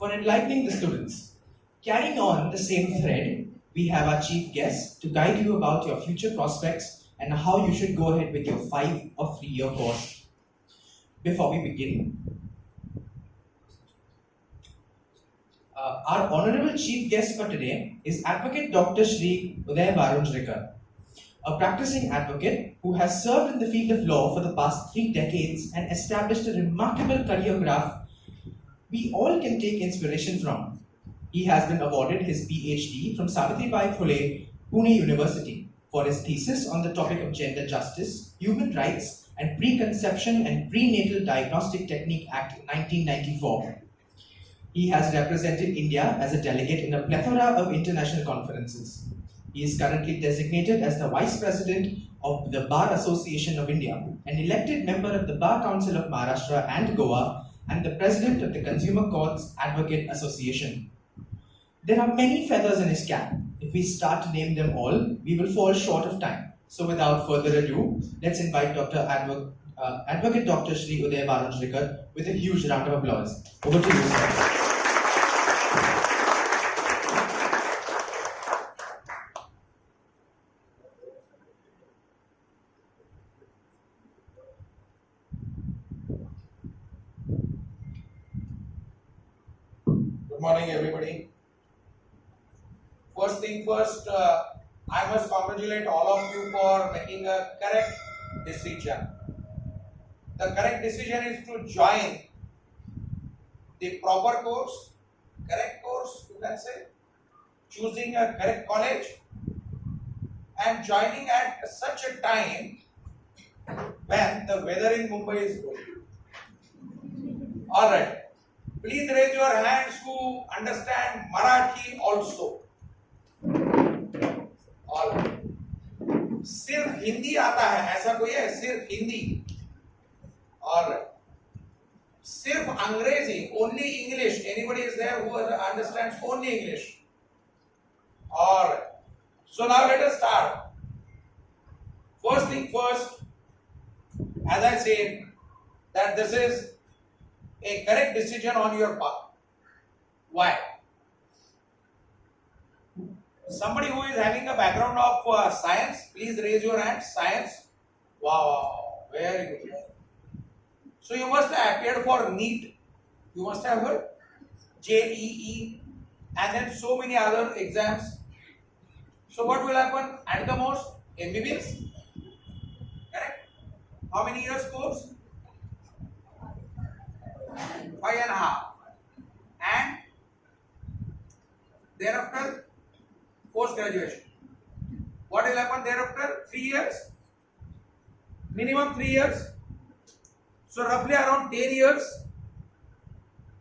for enlightening the students. Carrying on the same thread, we have our chief guest to guide you about your future prospects and how you should go ahead with your 5 or 3-year course. Before we begin, our honorable chief guest for today is Advocate Dr. Shri Uday Warunjikar, a practicing advocate who has served in the field of law for the past 3 decades and established a remarkable career graph we all can take inspiration from. He has been awarded his PhD from Savitribai Phule, Pune University for his thesis on the topic of gender justice, human rights, and Preconception and Prenatal Diagnostic Technique Act 1994. He has represented India as a delegate in a plethora of international conferences. He is currently designated as the Vice President of the Bar Association of India, an elected member of the Bar Council of Maharashtra and Goa, and the President of the Consumer Courts Advocate Association. There are many feathers in his cap. If we start to name them all, we will fall short of time. So without further ado, let's invite Advocate Dr. Shri Uday Warunjikar with a huge round of applause. Over to you, sir. Good morning, everybody. First thing first, I must congratulate all of you for making a correct decision. The correct decision is to join the proper course, correct course, you can say, choosing a correct college and joining at such a time when the weather in Mumbai is good. Alright. Please raise your hands who understand Marathi also. All right. सिर्फ हिंदी आता है ऐसा कोई है? सिर्फ Hindi. All right. सिर्फ अंग्रेजी, only English. Anybody is there who understands only English? All right. So now let us start. First thing first, as I said, that this is a correct decision on your part. Why? Somebody who is having a background of science, please raise your hand. Science. Wow, very good. So you must have appeared for NEET. You must have heard JEE and then so many other exams. So what will happen? At the most, MBBS. Correct? How many years course? 5.5, and thereafter post graduation. What will happen thereafter? 3 years, minimum 3 years. So roughly around 10 years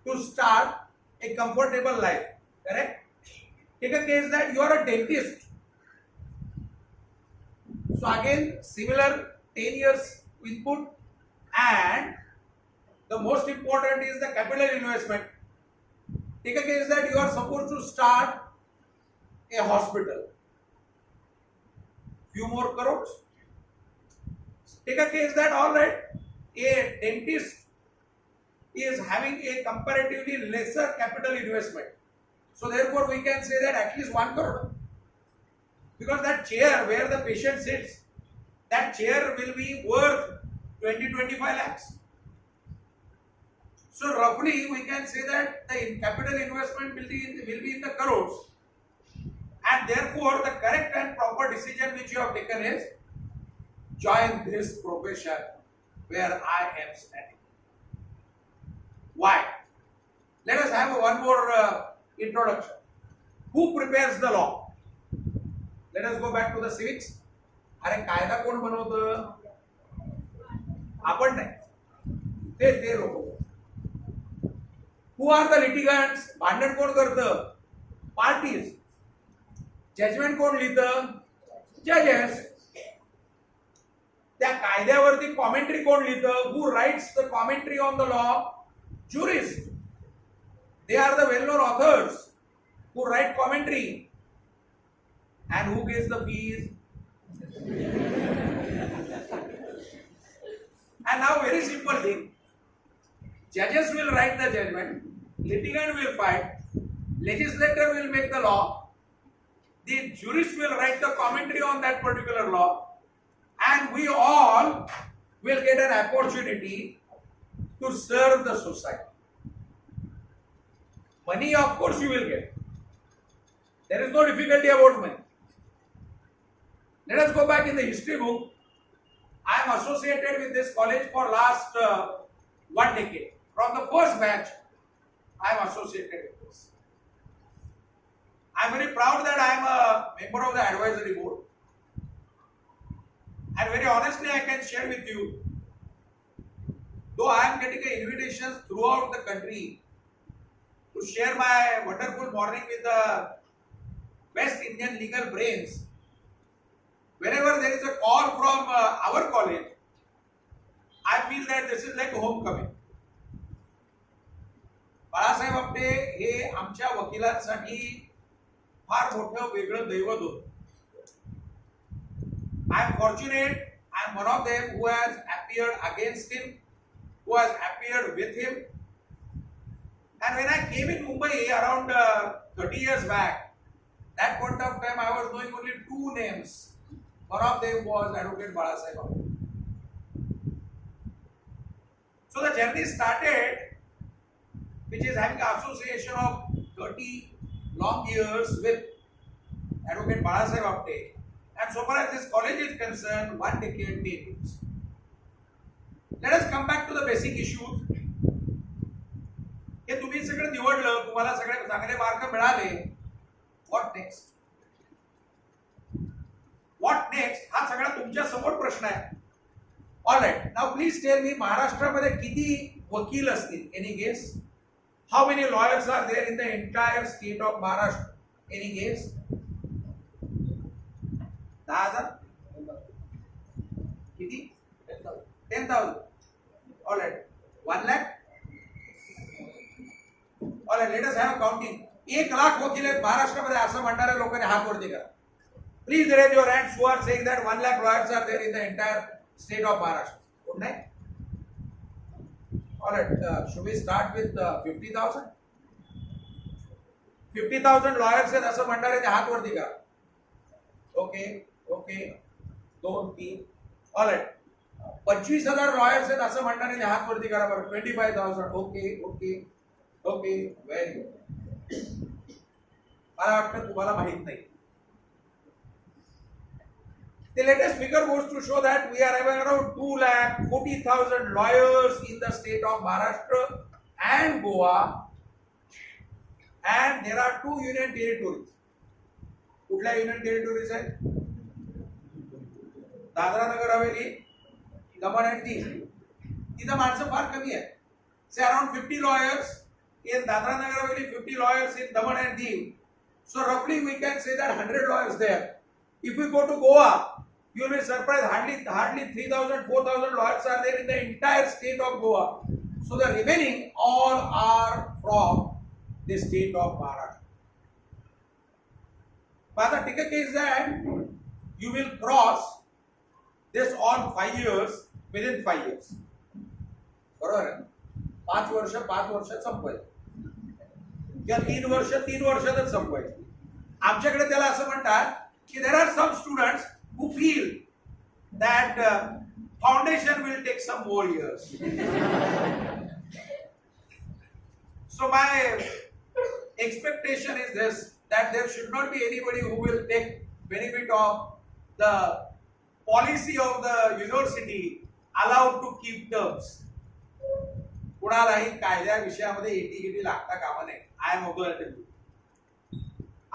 to start a comfortable life. Correct? Take a case that you are a dentist. So again similar 10 years input, and the most important is the capital investment. Take a case that you are supposed to start a hospital. Few more crores. Take a case that all right, a dentist is having a comparatively lesser capital investment. So therefore we can say that at least 1 crore. Because that chair where the patient sits, that chair will be worth 20-25 lakhs. So roughly we can say that the capital investment will be in the crores, and therefore the correct and proper decision which you have taken is join this profession where I am standing. Why? Let us have one more introduction. Who prepares the law? Let us go back to the civics. अरे कायदा कोण बनवतं? आपण नाही, ते लोक. Who are the litigants? भांडण कोण करतं? Parties. Judgment कोण लिहितं? Judges. त्या कायद्यावरती commentary कोण लिहितं? Who writes the commentary on the law? Jurists. They are the well-known authors who write commentary. And who gets the fees? And now very simple thing. Judges will write the judgment. litigant will fight, legislator will make the law, the jurist will write the commentary on that particular law, and we all will get an opportunity to serve the society. Money, of course, you will get. There is no difficulty about money. Let us go back in the history book. I am associated with this college for last 1 decade. From the first batch, I am associated with this. I am very proud that I am a member of the advisory board. And very honestly, I can share with you, though I am getting invitations throughout the country to share my wonderful morning with the best Indian legal brains, whenever there is a call from our college, I feel that this is like homecoming. Balasaheb Apte हे आमच्या वकिलांसाठी फार मोठं वेगळं दैवत होतं. I am fortunate, I am one of them who has appeared against him, who has appeared with him. And when I came in Mumbai around 30 years back, that point of time I was knowing only 2 names. One of them was Advocate Balasaheb Apte. So the journey started, which is having an association of 30 long years with Advocate Balasaheb Apte. And so far as this college is concerned, 1 decade, 10 years. Let us come back to the basic issues. हे तुम्ही सगळं निवडलं, तुम्हाला सगळे चांगले mark मिळाले. What next? What next? हा सगळा तुमच्या समोर प्रश्न आहे. All right. Now please tell me, महाराष्ट्रामध्ये किती वकील असतील? Any guess? How many lawyers are there in the entire state of Maharashtra? Any guess? 10,000? किती? 10,000. All right. 1 lakh? All right. Let us have a counting. 1 lakh वकील आहेत महाराष्ट्रामध्ये असं म्हणणाऱ्या लोकांनी हात वरती करा. Please raise your hands who are saying that 1 lakh lawyers are there in the entire state of Maharashtra. Good night. All right. Should we start with 50,000? 50,000 lawyers आहेत असं म्हणणाऱ्याने हात वरती करा. Okay. 2, 3. All right. 25,000 lawyers आहेत असं म्हणणाऱ्याने हात वरती करा बरं. 25,000. Okay. Very good. मला वाटतं तुम्हाला माहित नाही. The latest figure goes to show that we are having around 2,40,000 lawyers in the state of Maharashtra and Goa, and there are 2 union territories. कुठल्या union territories आहेत? दादरा नगर हवेली, दमण and दीव. तिथं माणसं फार कमी आहेत. Say around 50 lawyers in Dadra Nagar Haveli, 50 lawyers in Daman and Diu. So roughly we can say that 100 lawyers there. If we go to Goa, you will be surprised, hardly 3,000, 4,000 lawyers are there in the entire state of Goa. So the remaining all are from the state of Maharashtra. But the ticket is that you will cross this on 5 years, within 5 years. बरोबर आहे? 5 वर्षात संपवायचं किंवा 3 वर्षातच संपवायचं. आमच्याकडे त्याला असं म्हणतात की there are some students who feel that foundation will take some more years. So my expectation is this, that there should not be anybody who will take benefit of the policy of the university allowed to keep terms. कुणालाही कायद्या विषयामध्ये eighty लागता कामा नये. I am observing.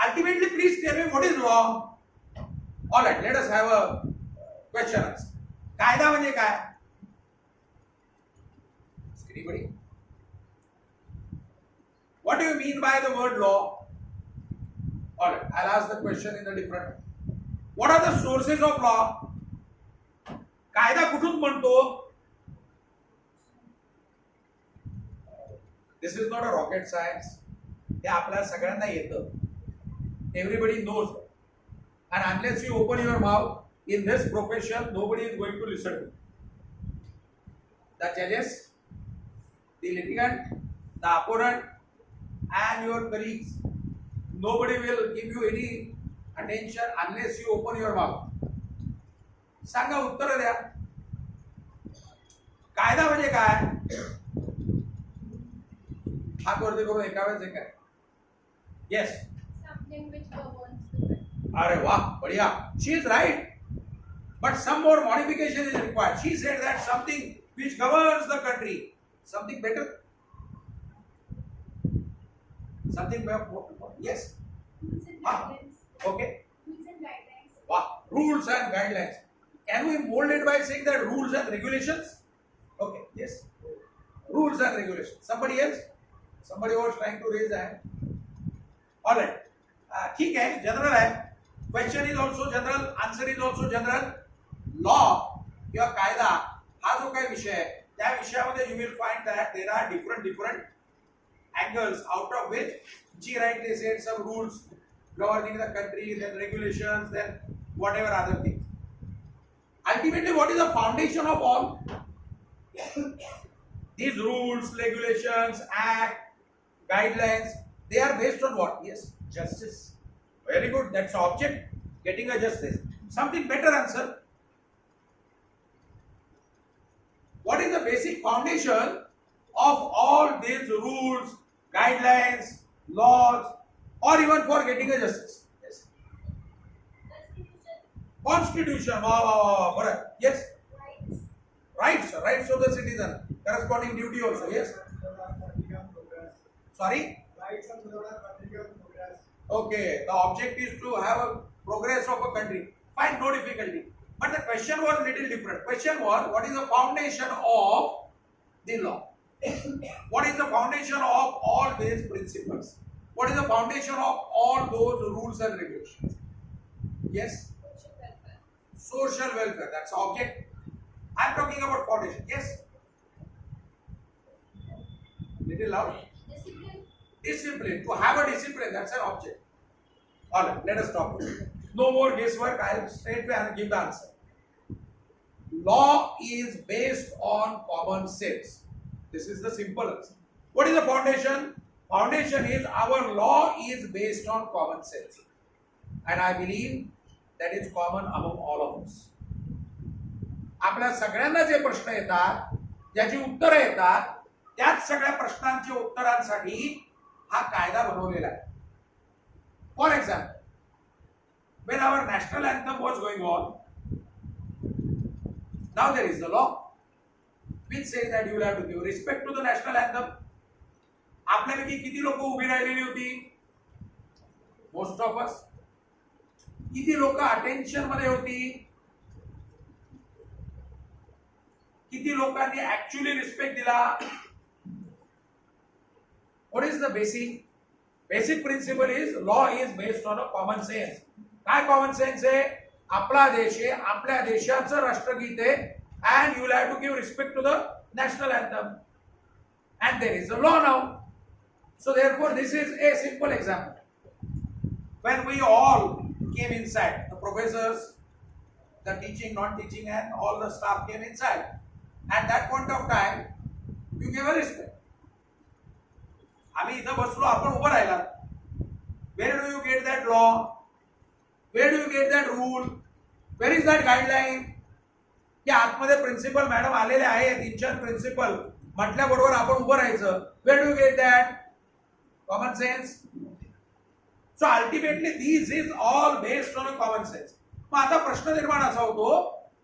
Ultimately, please tell me what is wrong. All right, let us have a question answer. कायदा म्हणजे काय? Anybody? What do you mean by the word law? All right, I'll ask the question in a different way. What are the sources of law? कायदा कुठून बनतो? This is not a rocket science. हे आपल्या सगळ्यांना येतं. Everybody knows. And unless you open your mouth in this profession, nobody is going to listen to you. The judges, the litigant, the opponent, and your colleagues. Nobody will give you any attention unless you open your mouth. सांगा, उत्तर द्या. कायदा म्हणजे काय? हात वरती करून एका वेळेस काय? Yes. Something which governs the country. अरे वाह, बढ़िया. She is right. But some more modification is required. She said that something which governs the country. Something better? Something better? Yes. Rules and Ah. guidelines. Okay. Rules and guidelines. Wow. Rules and guidelines. Can we mold it by saying that rules and regulations? Okay. Yes. Rules and regulations. Somebody else? Somebody was trying to raise a hand. All right. ठीक है, general है. Question is also general, answer is also general. Law किंवा कायदा हा जो काही विषय आहे त्या विषयामध्ये you will find that there are different angles out of which G rightly said some rules governing the country, then regulations, then whatever other things. Ultimately, what is the foundation of all these rules, regulations, act, guidelines? They are based on what? Yes, justice. Very good. That's the object. Getting a justice. Something better answer. What is the basic foundation of all these rules, guidelines, laws, or even for getting a justice? Yes. Constitution. Wow, wow, wow. Correct. Yes. Rights. Rights. Rights of the citizen. Corresponding duty also. Yes. Sorry. Okay, the object is to have a progress of a country. Fine, no difficulty. But the question was little different. Question was, what is the foundation of the law? What is the foundation of all these principles? What is the foundation of all those rules and regulations? Yes? Social welfare. Social welfare, that's the object. I am talking about foundation. Yes? Little loud. Discipline. Discipline. To have a discipline, that's an object. All right, let us stop. No more guesswork. I'll straight away give the answer. Law is based on common sense. This is the simple answer. What is the foundation? Foundation is our law is based on common sense. And I believe that is common among all of us. आपल्या सगळ्यांना जे प्रश्न येतात, ज्याची उत्तरं येतात, त्याच सगळ्या प्रश्नांच्या उत्तरांसाठी हा कायदा बनवलेला आहे. For example, when our national anthem was going on, now there is a law which says that you will have to give respect to the national anthem. आपल्यापैकी किती लोक उभी राहिलेली होती? Most of us. किती लोक अटेन्शन मध्ये होती? किती लोकांनी ऍक्च्युअली रिस्पेक्ट दिला? What is the basic? Basic principle is law is based on a common sense. काय common sense आहे? आपला देश आहे, आपल्या देशाचं राष्ट्रगीत आहे, and you will have to give respect to the national anthem. And there is a law now. So therefore, this is a simple example. When we all came inside, the professors, the teaching, non-teaching, and all the staff came inside. At that point of time, you gave a respect. आम्ही इथं बसलो, आपण उभं राहिला. Where do you get that law? Where do you get that rule? Where is that guideline? की आतमध्ये principal madam आलेले आहेत, इन्चार्ज प्रिन्सिपल म्हटल्याबरोबर आपण उभं राहायचं. Where do you get that? Common sense. So ultimately this is all based on a common sense. मग आता प्रश्न निर्माण असा होतो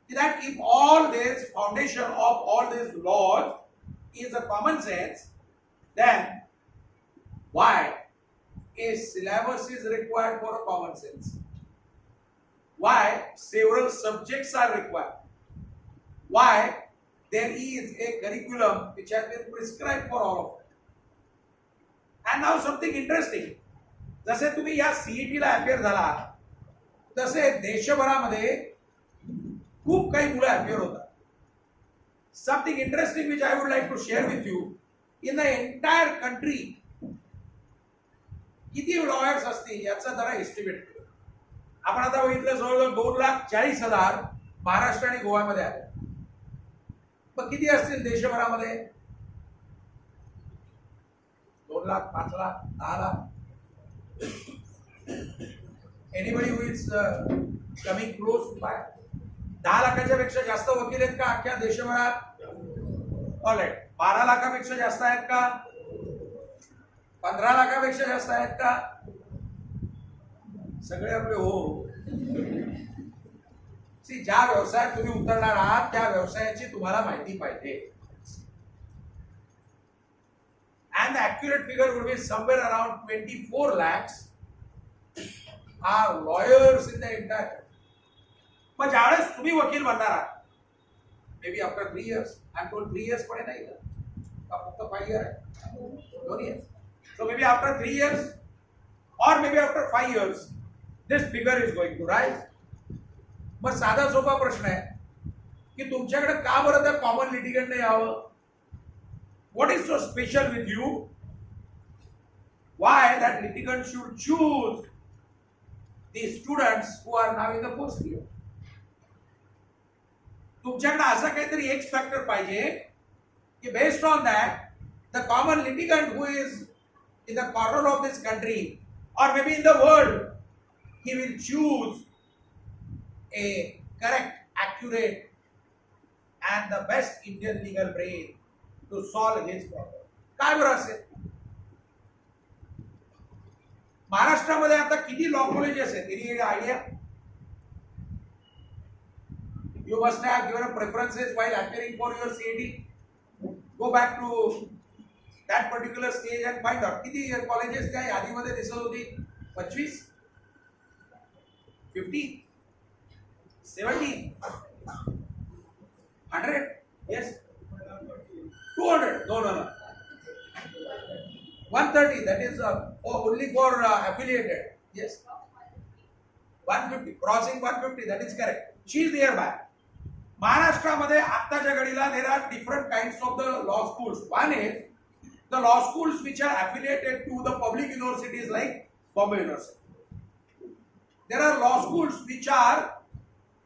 की that if all this foundation of all these laws is a common sense, then why a syllabus is required for a common sense? Why several subjects are required? Why there is a curriculum which has been prescribed for all of them? And now something interesting. जसे तुम्ही या सीईटीला appear झाला, तसे देशभरामध्ये खूप काही मुलं appear होतात. Something interesting which I would like to share with you, in the entire country किती लॉयर्स असतील याचा जरा एस्टिमेट केलं. आपण आता बघितलं जवळजवळ 2,40,000 महाराष्ट्र आणि गोव्यामध्ये आले. मग किती असतील देशभरामध्ये? 2 lakh, 5 lakh, 10 lakh. Anybody who is coming close to buy? 10 लाखाच्या पेक्षा जास्त वकील आहेत का अख्ख्या देशभरात? ऑलराईट. 12 लाखापेक्षा जास्त आहेत का? 15 लाखापेक्षा जास्त आहेत का? सगळे आपले हो. ज्या व्यवसायात तुम्ही उतरणार आहात त्या व्यवसायाची तुम्हाला माहिती पाहिजे. And the accurate figure would be somewhere around 24 lakhs are lawyers in the entire. मग ज्यावेळेस तुम्ही वकील बनणार आहात, may be after 3 years, I'm told 3 years पडे नाही का फक्त 5 years आहे? 2 years. So maybe after 3 years or maybe after 5 years, this figure is going to rise. मग साधा सोपा प्रश्न आहे की तुमच्याकडे का बरं त्या कॉमन लिटिगंट नाही यावं? What is so special with you? Why that litigant should choose the students who are now in the first year? तुमच्याकडे असा काहीतरी एक फॅक्टर पाहिजे की based on that the common litigant who is in the corner of this country or maybe in the world, he will choose a correct, accurate and the best Indian legal brain to solve his problem. काय बरं असेल? महाराष्ट्रामध्ये आता किती law colleges आहेत? Any idea? You must have given a preferences while appearing for your CAT. Go back to that particular stage and find out. किती colleges त्या यादीमध्ये दिसत होती? 25, 50, 70, 100? Yes. 200? No. 130. That is only for affiliated. Yes. 150. Crossing 150. That is correct. She is nearby. महाराष्ट्रामध्ये आत्ताच्या घडीला there are different kinds of the law schools. One is the law schools which are affiliated to the public universities like Bombay University. There are law schools which are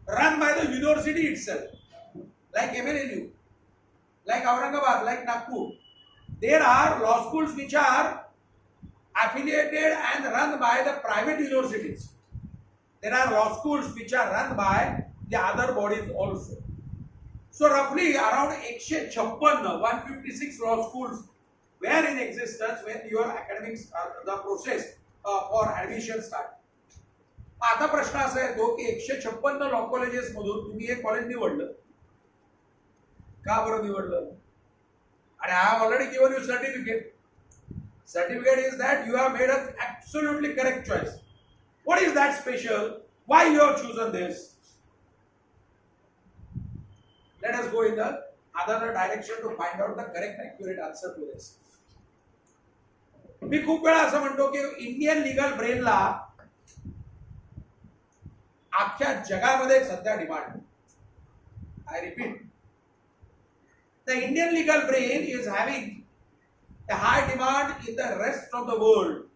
run by the university itself, like MLNU, like Aurangabad, like Nagpur. There are law schools which are affiliated and run by the private universities. There are law schools which are run by the other bodies also. So roughly around 156 law schools were in existence when your academics the process for admission started. आता प्रश्न असा येतो की 156 law colleges मधून तुम्ही एक college निवडलं. का बरं निवडलं? आणि I have already given you certificate. Certificate is that you have made an absolutely correct choice. What is that special? Why you have chosen this? Let us go in the other direction to find out the correct, accurate answer to this. मी खूप वेळा असं म्हणतो की Indian legal ब्रेनला अख्ख्या जगामध्ये सध्या demand. I repeat, the Indian legal brain is having a high demand in the rest of the world.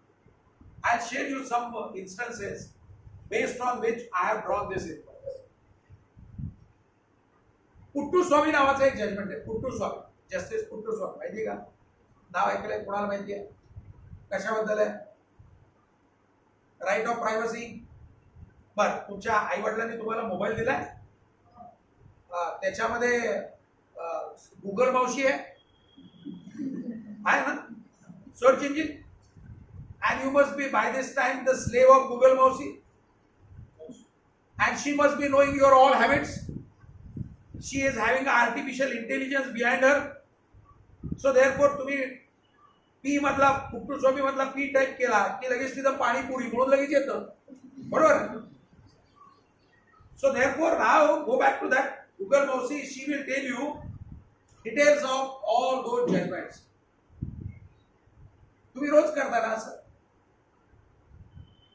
I'll share you some instances based on which I have drawn this inference. Puttaswamy नावाचं एक judgement आहे. Puttaswamy, justice Puttaswamy, माहिती का? नाव ऐकलंय? कोणाला माहिती आहे? कशाबद्दल आहे? Right of privacy. बर, तुमच्या आई वडिलांनी तुम्हाला मोबाईल दिलाय, त्याच्यामध्ये गुगल मावशी आहे ना, search engine, and you must be by this time the slave of Google Mausi, and she must be knowing your all habits. She is having artificial intelligence behind her. So therefore तुम्ही P मधला पुट्टुस्वामी मधला P type केला की लगेच तिथं पाणीपुरी म्हणून लगेच येतं, बरोबर? So therefore now go back to that Google Mausi. She will tell you details of all those judgments. तुम्ही रोज करता ना असं?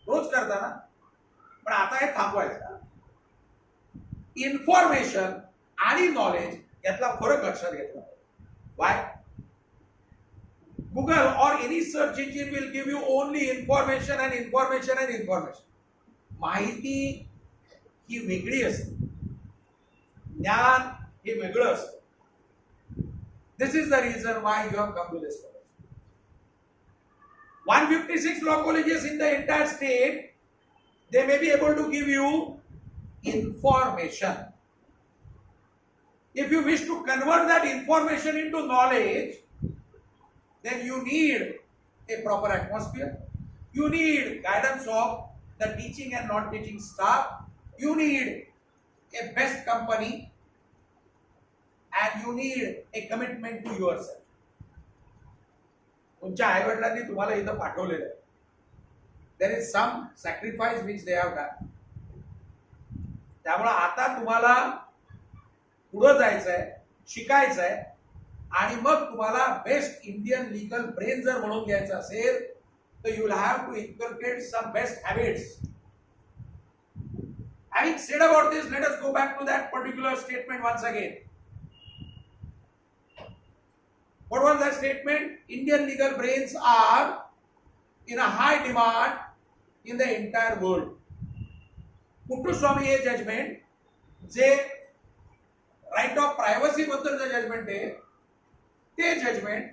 रोज करता ना? पण आता हे थांबवायचं. इन्फॉर्मेशन आणि नॉलेज यातला फरक लक्षात घेतला. Why? Google or any search engine will give you only information and information and information. माहिती ही वेगळी असते, ज्ञान हे वेगळं असतं. This is the reason why you have come to this. 156 law colleges in the entire state, they may be able to give you information. If you wish to convert that information into knowledge, then you need a proper atmosphere. You need guidance of the teaching and non-teaching staff. You need a best company, and you need a commitment to yourself. तुमच्या आई वडिलांनी तुम्हाला इथं पाठवलेलं आहे. There is some sacrifice which they have done. त्यामुळे आता तुम्हाला पुढे जायचंय, शिकायचंय, आणि मग तुम्हाला बेस्ट इंडियन लीगल ब्रेन जर म्हणून घ्यायचं असेल तर you will have to inculcate some best habits. Having said about this, let us go back to that particular statement once again. What was that statement? Indian legal brains are in a high demand in the entire world. Kuttuswamy हे judgment, जे right of privacy बद्दलचं judgment आहे, ते judgment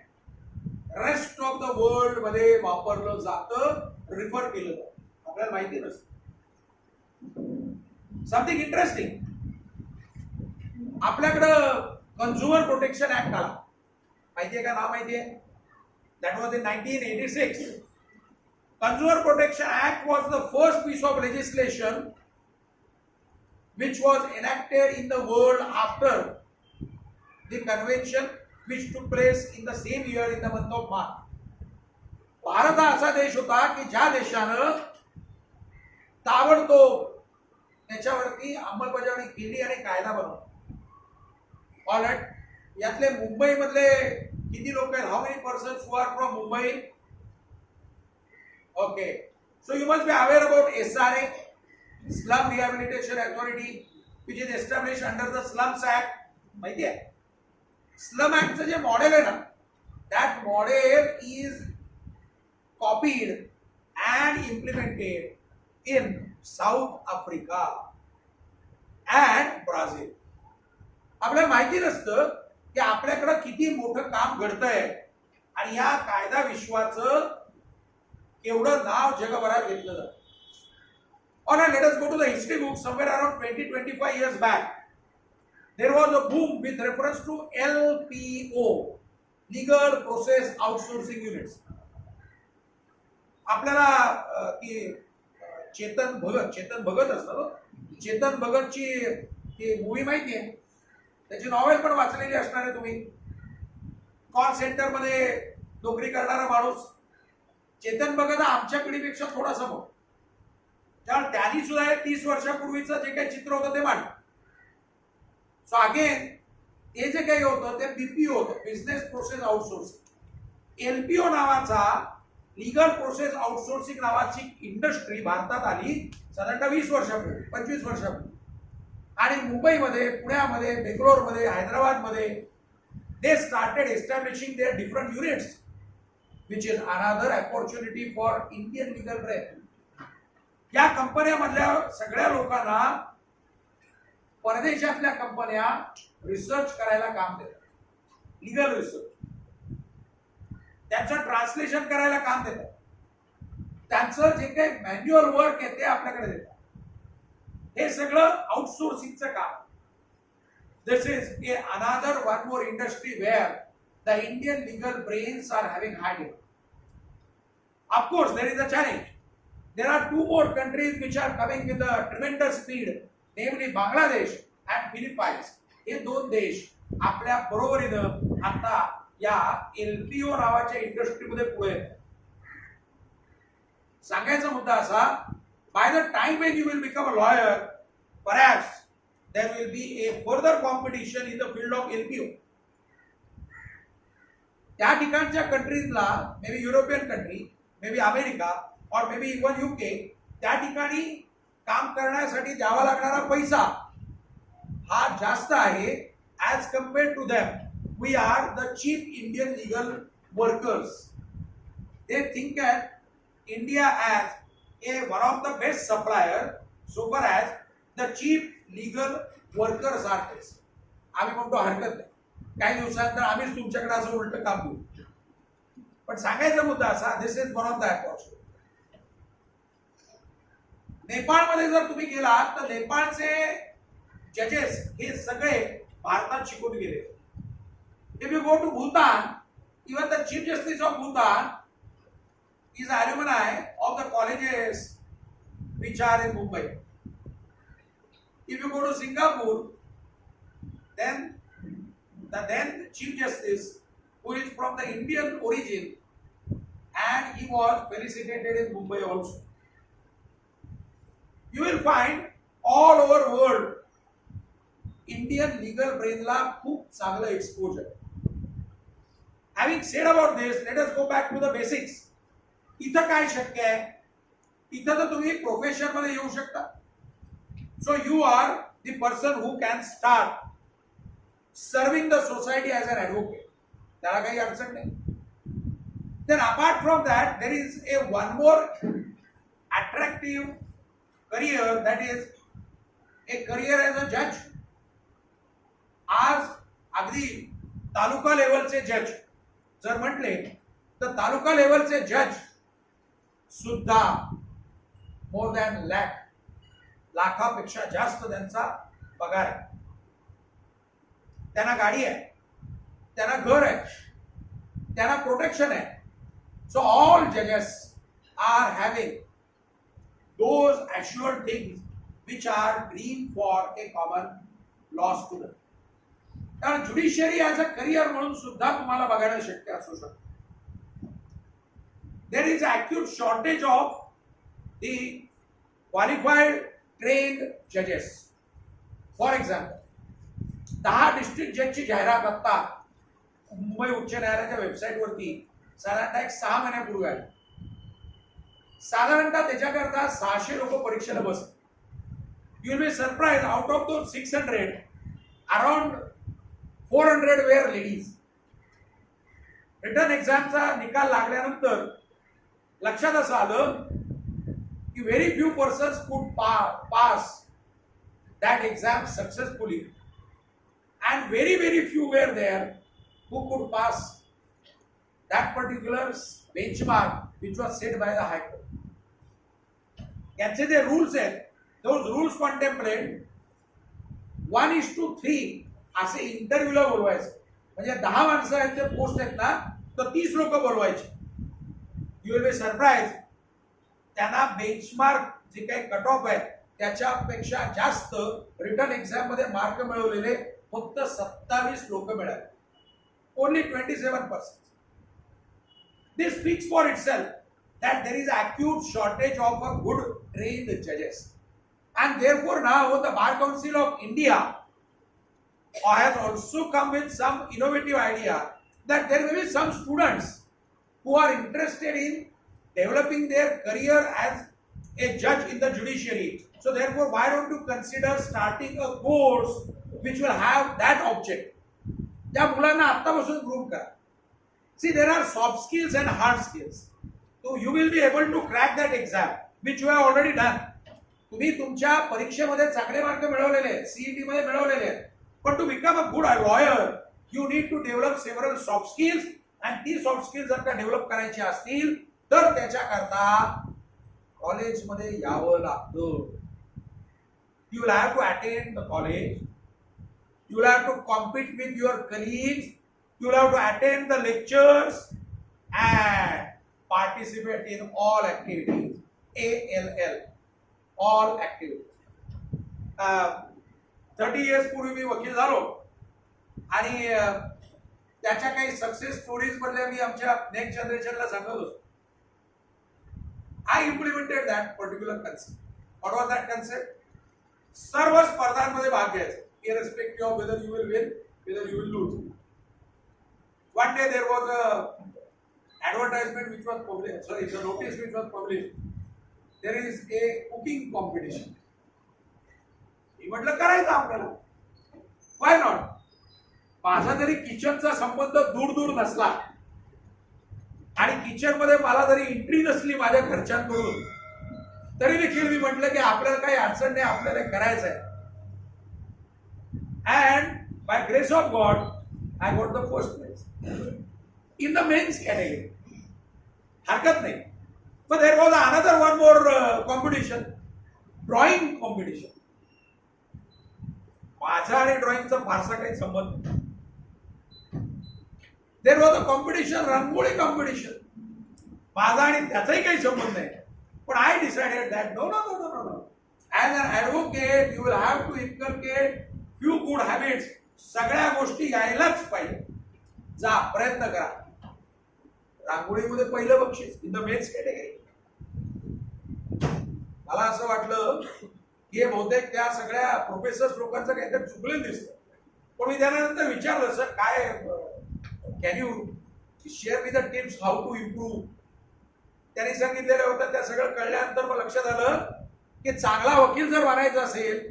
rest of the world मध्ये वापरलं जातं, refer केलं जातं. आपल्याला माहिती नसतं. समथिंग इंटरेस्टिंग, आपल्याकडं कंझ्युमर प्रोटेक्शन ऍक्ट आला, माहितीये का? नाव माहितीये? That was in 1986. Consumer Protection Act was the first piece of legislation which was enacted in the world after the convention which took place in the same year in the month of March. Bharat हा असा देश होता की ज्या देशानं ताबडतोब त्याच्यावरती अंमलबजावणी केली आणि कायदा बनवला. ऑलराइट, यातले मुंबई मधले किती लोक आहेत? How many persons who are from Mumbai? Okay, so you must be aware about SRA, Slum Rehabilitation Authority, which is established under the Slums Act. माहिती आहे? Slum Act चं जे मॉडेल आहे ना, that model is copied and implemented in South Africa and Brazil. आपल्याला माहिती नसतं की आपल्याकडे किती मोठं काम घडतंय आणि या कायदा विश्वाचं केवढं नाव जगभरात घेतलं जातं. Or let us go to the history book. Somewhere around 20-25 years back, there was a boom with reference to LPO, Legal Process Outsourcing Units. आपल्याला ती चेतन भगत असतं, चेतन भगतची ती मूवी माहिती आहे? त्याची नॉवेल पण वाचलेली असणार आहे तुम्ही. कॉल सेंटर मध्ये नोकरी करणारा माणूस. चेतन भगत हा आमच्या पिढीपेक्षा थोडासा मोठा. त्यामुळे त्यांनी सुद्धा 30 वर्षापूर्वीचं जे काही चित्र होतं ते मांडलं. सो अगेन ते जे काही होतं ते बीपीओ होतं, बिझनेस प्रोसेस आउटसोर्सिंग. एलपीओ नावाचा लीगल प्रोसेस आउटसोर्सिंग नावाची इंडस्ट्री भारतात आली साधारणतः 20 वर्षापूर्वी, 25 वर्षापूर्वी. आणि मुंबईमध्ये, पुण्यामध्ये, बेंगलोरमध्ये, हैदराबादमध्ये they started establishing their different units, which is another opportunity for Indian legal brain. या कंपन्यामधल्या सगळ्या लोकांना परदेशातल्या कंपन्या रिसर्च करायला काम देतात, लीगल रिसर्च. त्याचं ट्रान्सलेशन करायला काम देतात. त्यांचं जे काही मॅन्युअल वर्क आहे ते आपल्याकडे देतात. हे सगळं आउटसोर्सिंगचं काम. This is another one more industry where the Indian legal brains are having high demand. Of course, there is a challenge. There are two more countries which are coming with a tremendous speed, namely Bangladesh and Philippines. हे दोन देश आपल्या बरोबरीनं आता या LPO नावाच्या इंडस्ट्रीमध्ये पुढे येतात. सांगायचा मुद्दा असा, by the time when you will become a lawyer, perhaps there will be a further competition in the field of LPO. त्या ठिकाणच्या कंट्रीजला, may be European country, may be America, or may be even UK, त्या ठिकाणी काम करण्यासाठी द्यावा लागणारा पैसा हा जास्त आहे. As compared to them, we are the cheap Indian legal workers. They think at India as a one of the best supplier so far as the cheap legal workers are test. आम्ही म्हणतो हरकत नाही, काही दिवसानंतर आम्हीच तुमच्याकडे असं उलट काम करू. पण सांगायचा मुद्दा असा, this is one of the approach. नेपाळमध्ये जर तुम्ही गेलात तर नेपाळचे जजेस हे सगळे भारतात शिकून गेले. If you go to Bhutan, even the chief justice of Bhutan is alumni of the colleges which are in Mumbai. If you go to Singapore, then the then Chief Justice, who is from the Indian origin, and he was felicitated in Mumbai also. You will find all over world Indian legal brain la खूप चांगलं exposure. Having said about this, let us go back to the basics. इथं काय शक्य आहे? इथं तर तुम्ही profession मध्ये येऊ शकता. So you are the person who can start serving the society as an advocate. त्याला काही अडचण नाही. Then apart from that there is a one more attractive career, that is a career as a जज. आज अगदी तालुका लेवलचे जज जर म्हटले तर तालुका लेवलचे जज सुद्धा मोर दॅन लाखापेक्षा जास्त त्यांचा पगार आहे. त्यांना गाडी आहे, त्यांना घर आहे, त्यांना प्रोटेक्शन आहे. सो ऑल जजेस are having those assured things which are dream for a common law student. कारण ज्युडिशियरी ॲज अ करिअर म्हणून सुद्धा तुम्हाला बघायला शक्य असू शकतं. There is acute shortage of the qualified trained judges. For example, 10 district जजची जाहिरात आता मुंबई उच्च न्यायालयाच्या वेबसाईटवरती साधारणतः 6 महिन्यापूर्वी आली. साधारणतः त्याच्याकरता 600 लोक परीक्षेला बसतात. You will be surprise, out of those 600 around 400 were ladies. Return एक्झामचा निकाल लागल्यानंतर लक्षात असं आलं की very few persons could pass that exam successfully and very few were there who could pass that particular benchmark which was set by the high court. यांचे जे rules आहेत दोज रूल्स कॉन्टेम्पलेट 1:3 असे इंटरव्ह्यूला बोलवायचं. म्हणजे 10 माणसं आहेत ते पोस्ट आहेत ना, तर 30 लोक बोलवायचे. यू विल बी सरप्राइज, त्यांना बेंचमार्क जे काही कट ऑफ आहे त्याच्यापेक्षा जास्त रिटर्न एक्झाम मध्ये मार्क मिळवलेले फक्त 27 लोक मिळाले. Only 27%. This speaks for itself that there is acute shortage of a good trained judges, and therefore now the Bar Council of India has also come with some innovative idea that there may be some students who are interested in developing their career as a judge in the judiciary. So therefore, why don't you consider starting a course which will have that object? त्या मुलांना आत्तापासून groom करा. See, there are soft skills and hard skills. So you will be able to crack that exam, which you have already done. तुम्ही तुमच्या परीक्षेमध्ये चांगले mark मिळवलेले आहेत, सीईटी मध्ये मिळवलेले आहेत. पण to become a good lawyer you need to develop several soft skills, आणि ती सॉफ्ट स्किल्स जर का डेव्हलप करायची असतील तर त्याच्याकरता कॉलेजमध्ये यावं लागतं. You will have to attend the college, you will have to compete with your colleagues, you will have to attend the lectures and participate in all activities. ALL, all activities. 30 years पूर्वी मी वकील झालो आणि त्याच्या काही success stories बद्दल मी आमच्या next जनरेशनला सांगत होतो. I implemented that particular concept. What was that concept? सर्व स्पर्धांमध्ये भाग घ्यायचा, irrespective of whether you will win, whether you will lose. One day there was a advertisement which was published, sorry, the notice which was published. There is a cooking competition. मी म्हटलं करायचं आपल्याला, why not? माझा जरी किचनचा संबंध दूर दूर नसला आणि किचन मध्ये मला जरी एंट्री नसली माझ्या घरच्यांकडून, तरी देखील मी म्हटलं की आपल्याला काही अडचण नाही, आपल्याला करायचं आहे. And by grace of God I got the first place in the men's category. हरकत नाही. पण there was another one more competition, drawing competition. माझा आणि ड्रॉइंगचा फारसा काही संबंध नाही. There was a competition, rangoli competition. माझा आणि त्याचाही काही संबंध नाही. पण I decided that no no no no no no, as an advocate you will have to inculcate few good habits. सगळ्या गोष्टी यायलाच पाहिजे. जा प्रयत्न करा. रांगोळीमध्ये पहिलं बक्षीस इन द मेन्स कॅटेगरी. मला असं वाटलं की हे बहुतेक त्या सगळ्या प्रोफेसर्स लोकांचं काहीतरी चुकलेलं दिसतं. पण मी त्यानंतर विचारलं, सर काय, can you share with the tips how to improve. त्यांनी सांगितलेलं होतं. त्या सगळं कळल्यानंतर मग लक्षात आलं की चांगला वकील जर बनायचा असेल,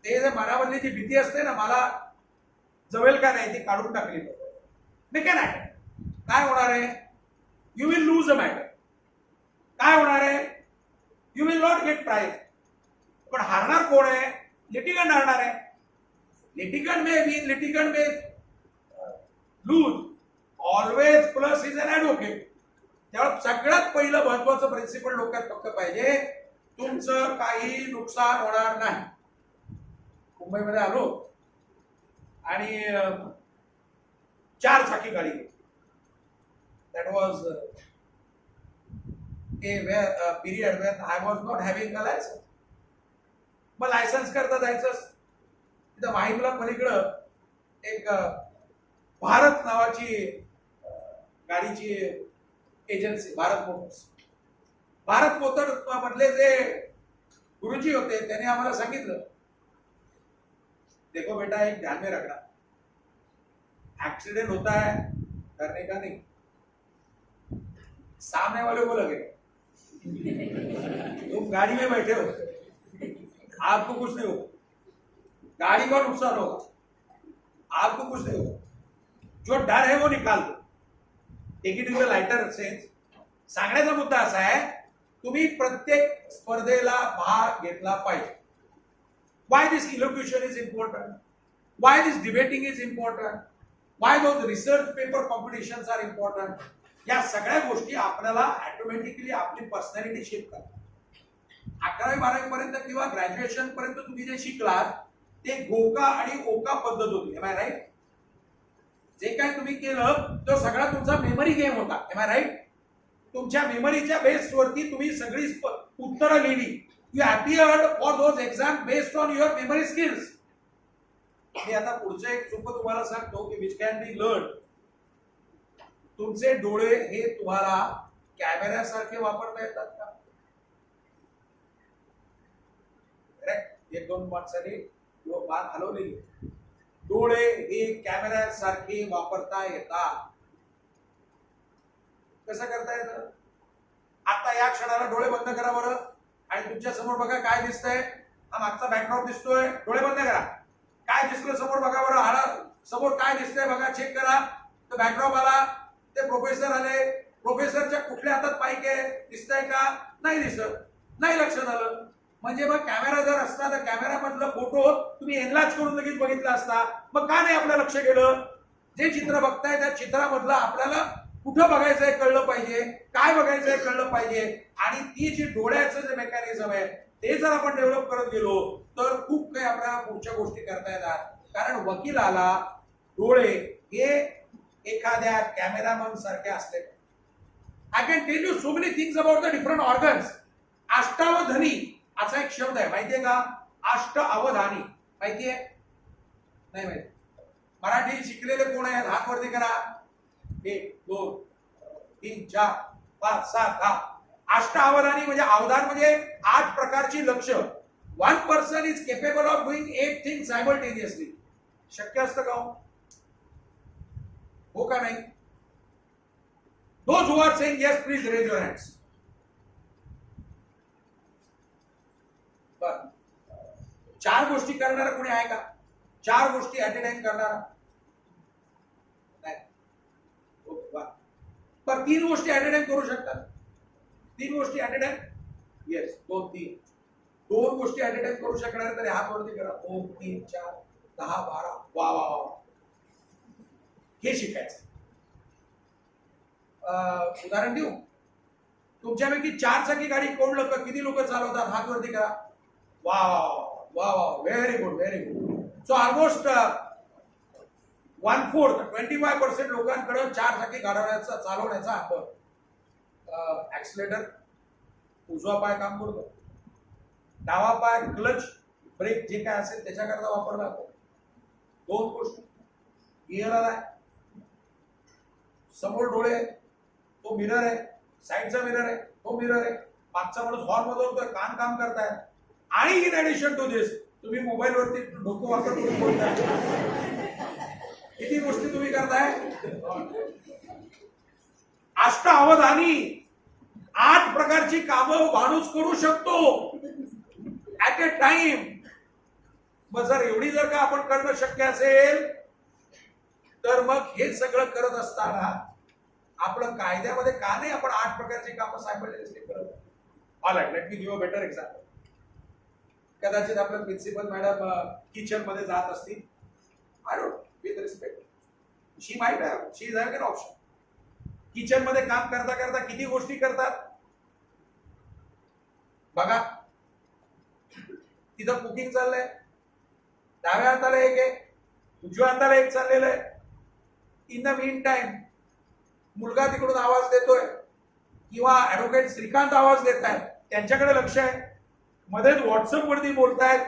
ते जर मनामधली जी भीती असते ना, मला जमेल का नाही, ती काढून टाकली पाहिजे. काय होणार आहे, you will lose a matter. काय होणार आहे, you will not get prize. पण हारणार कोण आहे, लिटिगंट हारणार आहे. Litigant may win, litigant may lose. Always plus is an advocate. त्यामुळे सगळ्यात पहिलं महत्वाचं प्रिन्सिपल डोक्यात पक्क पाहिजे, तुमचं काही नुकसान होणार नाही. मुंबईमध्ये आलो आणि 4 चाकी गाडी. That was a period when I was not having a licence. मग लायसन्स करता जायचं. तिथं माहीमला पलीकडं एक भारत नावाची गाडीची agency, Bharat Motors. Bharat Motors मधले जे गुरुजी होते त्यांनी आम्हाला सांगितलं, देखो बेटा एक ध्यान में रखना, एक्सीडेंट होता है करने का नहीं, सामने वाले को लगे. तुम गाड़ी में बैठे हो, आपको कुछ नहीं होगा, गाड़ी का नुकसान होगा, आपको कुछ नहीं होगा. जो डर है वो निकाल दो. Take it in lighter sense. सांगण्याचा मुद्दा असा आहे, तुम्ही प्रत्येक स्पर्धेला भाग घेतला पाहिजे. Why this elocution is important? Why this debating is important? Why those research paper competitions are important? या सगळ्या गोष्टी आपल्याला ऑटोमॅटिकली आपली पर्सनॅलिटी शेप करतात. 11वी-12वी पर्यंत किंवा ग्रॅज्युएशन पर्यंत तुम्ही जे शिकलात ते गोका आणि ओका पद्धत होती. Am I right? जे काय तुम्ही केलं तो सगळा तुमचा मेमरी गेम होता. Am I right? तुमच्या मेमरीच्या बेसवरती तुम्ही सगळी उत्तरं लिहिली. You appeared for those exams based on your memory skills. मी आता पुढचं एक सोपं तुम्हाला सांगतो की which can be learned. तुमचे डोळे हे तुम्हाला कॅमेऱ्यासारखे वापरता येतात का? करेक्ट. 1-2 माणसांनी मान हलवलेली. डोळे हे कॅमेऱ्यासारखे वापरता येतात. कसं करता येतं? आता या क्षणाला डोळे बंद करा बरं, आणि तुमच्या समोर बघा काय दिसतंय. हा मागचा बॅकड्रॉप दिसतोय. डोळे बंद करा. काय दिसलं समोर बघा बरं. आला समोर काय दिसतंय बघा, चेक करा. तो बॅकड्रॉप आला, ते प्रोफेसर आले. प्रोफेसरच्या कुठल्या हातात माईक आहे, दिसतंय का? नाही दिसत. नाही लक्षात आलं. म्हणजे मग कॅमेरा जर असता तर कॅमेरामधलं फोटो तुम्ही एनलार्ज करून लगेच बघितला असता. मग का नाही आपलं लक्ष गेलं? जे चित्र बघताय त्या चित्रामधलं आपल्याला कुठं बघायचंय कळलं पाहिजे, काय बघायचंय कळलं पाहिजे. आणि ती जी डोळ्याचं जे मेकॅनिझम आहे ते जर आपण डेव्हलप करत गेलो तर खूप काही आपल्याला पुढच्या गोष्टी करता येतात. कारण वकिलाला डोळे हे एखाद्या कॅमेरामन सारखे असले. I can tell you so many things about the different organs. अष्टावधानी असा एक शब्द आहे, माहितीये का? अष्टावधानी माहितीये? नाही माहिती. मराठी शिकलेले कोण आहेत? हात वरती करा. 1 2 3 4 5 6 10. अष्टावधानी म्हणजे अवधान म्हणजे 8 प्रकारची लक्ष. One person is capable of doing 8 things simultaneously. शक्य असतं का? हो का नाही? Those who are saying yes, please raise your hands. बर, 4 गोष्टी करणारा कोणी आहे का? 4 गोष्टी ऍट अ टाइम करणारा नाही. पण 3 गोष्टी ऍट अ टाइम करू शकतात. 3 गोष्टी ऍट अ टाइम. येस, 2 3. 2 गोष्टी ऍट अ टाइम करू शकणार तरी हात वरती करा. 2 3 4 10 12. वा वा वा. हे शिकायचं. उदाहरण देऊ. तुमच्यापैकी 4 चाकी गाडी किती लोक चालवतात? हात वरती करा. वा वा वा, very good, very good. So almost 1/4 25% लोकांकडे 4 चाकी चालवण्याचा आपण ऍक्सिलेटर, उजवा पाय काम करतो, डावा पाय क्लच ब्रेक जे काय असेल त्याच्याकरता वापरला जातो. 2 गोष्टी, गिअर आलाय, समोर डोळे, तो मिरर आहे, साईडचा मिरर आहे, तो मिरर आहे, मागचा माणूस हॉर्न वाजवतोय, कान काम करताय, आणि इन ऍडिशन टू दिस तुम्ही मोबाईल वरती डोकं वापर करून बोलताय. किती गोष्टी तुम्ही करताय? अष्टावधानी 8 प्रकारची कामं माणूस करू शकतो ऍट अ टाइम. मग जर का आपण करणं शक्य असेल तर मग हे सगळं करत असताना आपलं कायद्यामध्ये का नाही आपण 8 प्रकारची कामं सायमल्टेनियसली करत? All right, let me give a better example. कदाचित आपलं प्रिन्सिपल मॅडम किचन मध्ये जात असतील, I don't know, with respect, she might have, she is having an option. Kitchen मध्ये काम करता करता किती गोष्टी करतात बघा. तिथं कुकिंग चाललंय, डाव्या हाताला एक आहे, उजव्या हाताला एक चाललेलं आहे. इन द मीन टाइम मुलगा तिकडून आवाज देतोय किंवा ऍडव्होकेट श्रीकांत आवाज देत आहेत, त्यांच्याकडे लक्ष आहे, मध्येच व्हॉट्सअप वरती बोलतायत.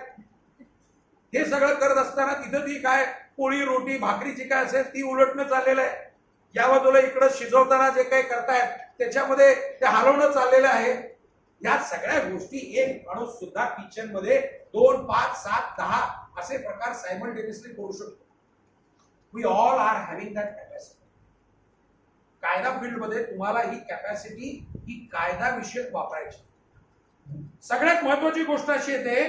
हे सगळं करत असताना तिथं ती काय पोळी रोटी भाकरी जी काय असेल ती उलटणं चाललेलं आहे. या बाजूला इकडं शिजवताना जे काही करतायत त्याच्यामध्ये ते हलवणं चाललेलं आहे. या सगळ्या गोष्टी एक माणूस सुद्धा किचन मध्ये 2, 5, 7, 10 असे प्रकार सायमल्टेनियसली करू शकतो. We all are having that capacity. कायदा फील्ड मध्ये तुम्हाला ही कॅपॅसिटी ही कायदा विषयक वापरायची. सगळ्यात महत्वाची गोष्ट अशी येते,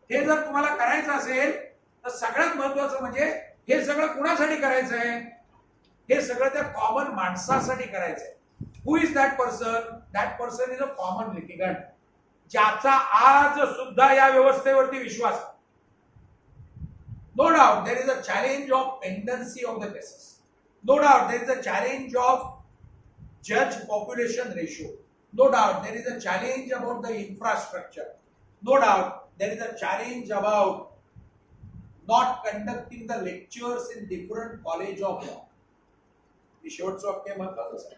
हे जर तुम्हाला करायचं असेल तर सगळ्यात महत्वाचं म्हणजे हे सगळं कुणासाठी करायचं आहे? हे सगळं त्या कॉमन माणसासाठी करायचंय. Who is that person? That person is a common litigant, ज्याचा आज सुद्धा या व्यवस्थेवरती विश्वास आहे. No doubt there is a challenge of pendency of the cases. No doubt there is a challenge of judge population ratio. No doubt there is a challenge about the infrastructure. No doubt there is a challenge about not conducting the lectures in different college of law. हे शेवटचं वाक्य महत्वाचं आहे.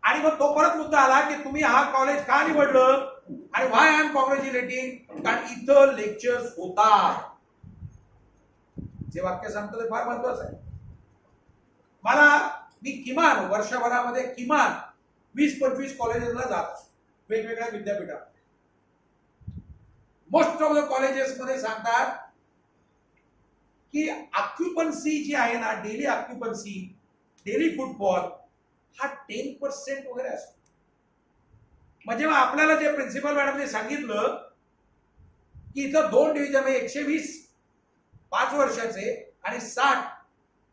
आणि मग तो परत मुद्दा आला की तुम्ही हा कॉलेज का निवडलं आणि व्हाय आय एम कॉंग्रॅच्युलेटिंग, कारण इथं लेक्चर्स होतात. जे वाक्य सांगतो ते फार महत्वाचं आहे. मी किमान वर्षभरामध्ये किमान 20-25 कॉलेजेसला जात असतो, वेगवेगळ्या विद्यापीठात. मोस्ट ऑफ द कॉलेजेस मध्ये सांगतात की ऑक्युपन्सी जी आहे ना, डेली ऑक्युपन्सी, डेली फुटबॉल हा 10% वगैरे असतो. म्हणजे आपल्याला जे प्रिन्सिपल मॅडमने सांगितलं की इथं 2 डिव्हिजन 120 5 वर्षाचे आणि 60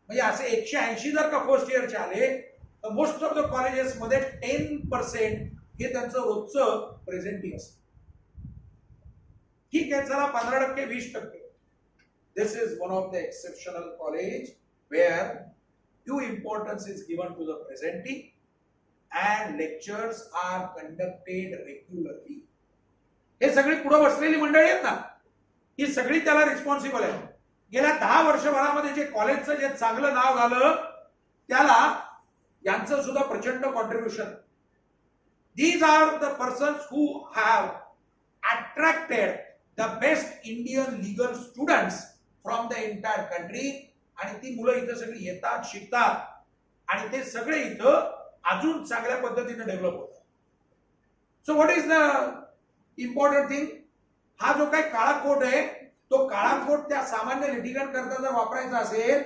म्हणजे असे 180 जर का फर्स्ट इयरचे आले तर मोस्ट ऑफ द कॉलेजेस मध्ये 10% हे त्यांचं रोजचं प्रेझेंटिंग असतं. ठीक आहे, चला 15%, 20%. This is one of the exceptional college where due importance is given to the presenting and lectures are conducted regularly. हे सगळी पुढे बसलेली मंडळी आहेत ना, ही सगळी त्याला रिस्पॉन्सिबल आहे. गेल्या 10 वर्षभरामध्ये जे कॉलेजचं जे चांगलं नाव झालं त्याला यांचं सुद्धा प्रचंड contribution. These are the persons who have attracted the best Indian legal students from the entire country. आणि ती मुलं इथं सगळी येतात, शिकतात आणि ते सगळे इथं अजून चांगल्या पद्धतीने डेव्हलप होतात. So what is the important thing? हा जो काही काळा कोट आहे तो काळा कोट त्या सामान्य लिटिगंट करता जर वापरायचा असेल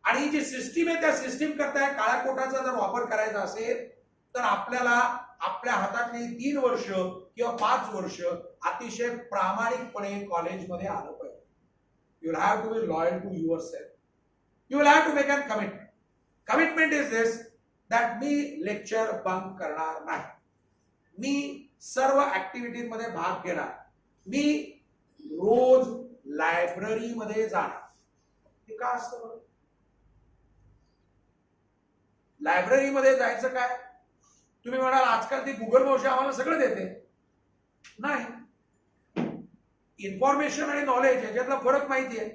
आणि ही जी सिस्टीम आहे त्या सिस्टीम करता काळ्या कोटाचा जर वापर करायचा असेल तर आपल्याला आपल्या हातातली 3 वर्ष किंवा 5 वर्ष अतिशय प्रामाणिकपणे कॉलेजमध्ये आलं पाहिजे. You will have to be loyal to yourself. You will have to make a commitment. Commitment is this, that me lecture bunk करणार नाही, मी सर्व ऍक्टिव्हिटीज मध्ये भाग घेणार, मी रोज लायब्ररी मध्ये जाणार. हे का असतं? लायब्ररी मध्ये जायचं काय? तुम्ही म्हणाल आजकाल ती गुगल मावशी आम्हाला सगळं देते. नाही, इन्फॉर्मेशन आणि नॉलेज याच्यातला फरक माहिती आहे.